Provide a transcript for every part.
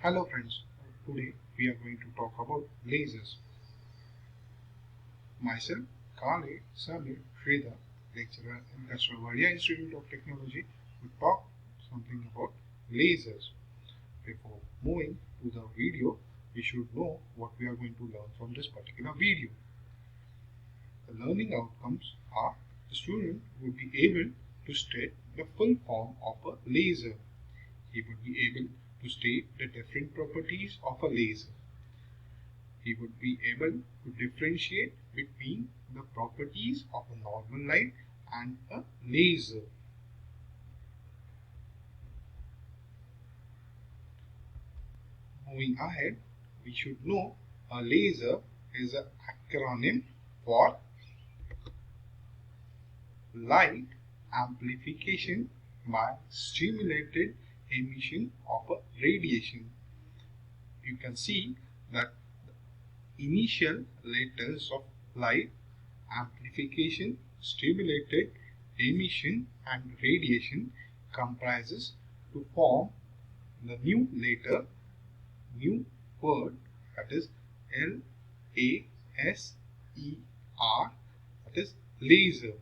Hello friends, today we are going to talk about lasers. Myself, Kale Samir Sridhar, lecturer in Kasturba Institute of Technology, will talk something about lasers. Before moving to the video, we should know what we are going to learn from this particular video. The learning outcomes are the student would be able to state the full form of a laser. He would be able to state the different properties of a laser. He would be able to differentiate between the properties of a normal light and a laser. Moving ahead, we should know a laser is an acronym for light amplification by stimulated emission of a radiation. You can see that the initial letters of light amplification, stimulated emission and radiation comprises to form the new letter, new word, that is L-A-S-E-R, that is laser.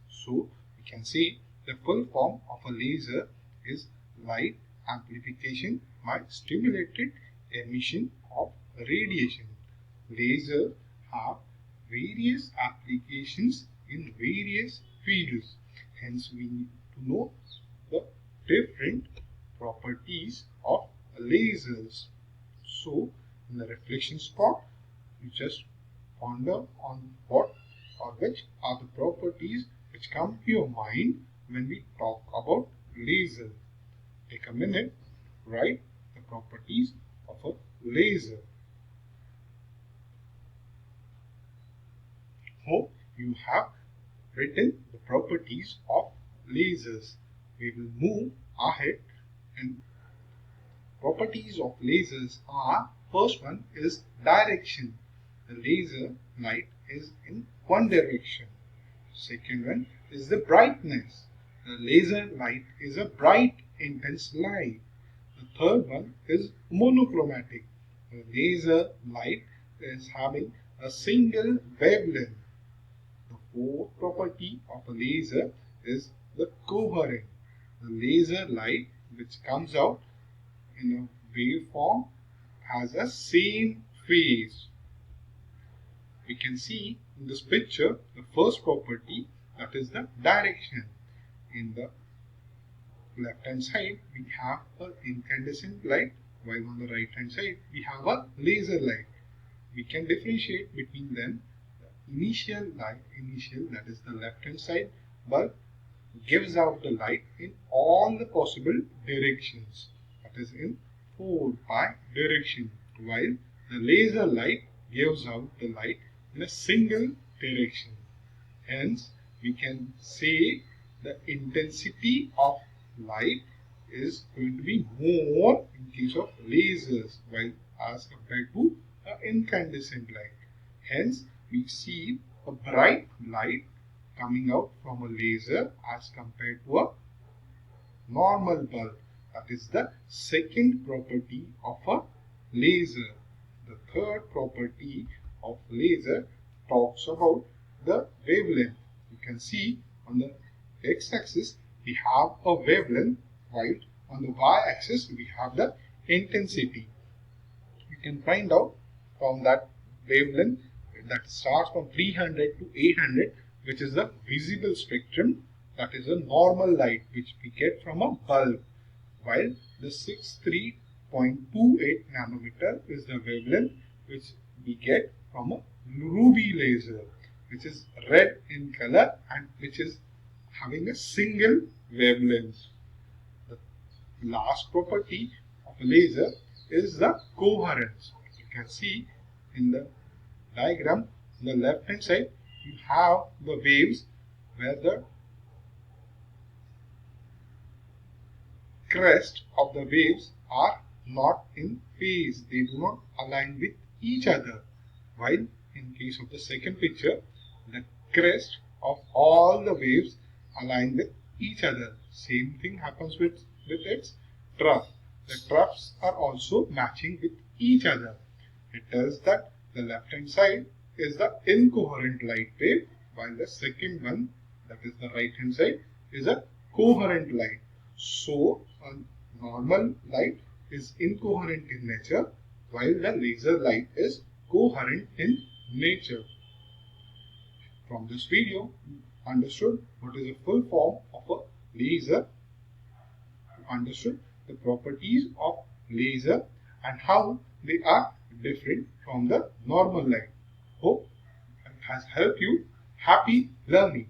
So we can say the full form of a laser is light amplification by stimulated emission of radiation. Lasers have various applications in various fields. Hence, we need to know the different properties of lasers. So, in the reflection spot, you just ponder on what or which are the properties which come to your mind when we talk about laser. Take a minute, write the properties of a laser. Hope you have written the properties of lasers. We will move ahead, and properties of lasers are, first one is direction. The laser light is in one direction. Second one is the brightness. The laser light is a bright, intense light. The third one is monochromatic. The laser light is having a single wavelength. The fourth property of a laser is the coherent. The laser light which comes out in a waveform has a same phase. We can see in this picture the first property, that is the direction. In the left hand side we have an incandescent light, while on the right hand side we have a laser light. We can differentiate between them. Initial light, that is the left hand side bulb, gives out the light in all the possible directions, that is in 4 pi direction, while the laser light gives out the light in a single direction. Hence, we can say the intensity of light is going to be more in case of lasers, while as compared to incandescent light. Hence, we see a bright light coming out from a laser as compared to a normal bulb. That is the second property of a laser. The third property of laser talks about the wavelength. You can see on the x-axis we have a wavelength, while on the y-axis we have the intensity. You can find out from that wavelength that starts from 300 to 800, which is the visible spectrum, that is a normal light which we get from a bulb, while the 63.28 nanometer is the wavelength which we get from a ruby laser, which is red in color and which is having a single wavelength. The last property of a laser is the coherence. You can see in the diagram on the left hand side you have the waves where the crest of the waves are not in phase, they do not align with each other, while in case of the second picture the crest of all the waves align with each other. Same thing happens with its trough. the troughs are also matching with each other. It tells that the left hand side is the incoherent light wave, while the second one, that is the right hand side, is a coherent light. So a normal light is incoherent in nature, while the laser light is coherent in nature. From this video, you understood what is the full form of a laser, you understood the properties of laser and how they are different from the normal light. Hope it has helped you. Happy learning.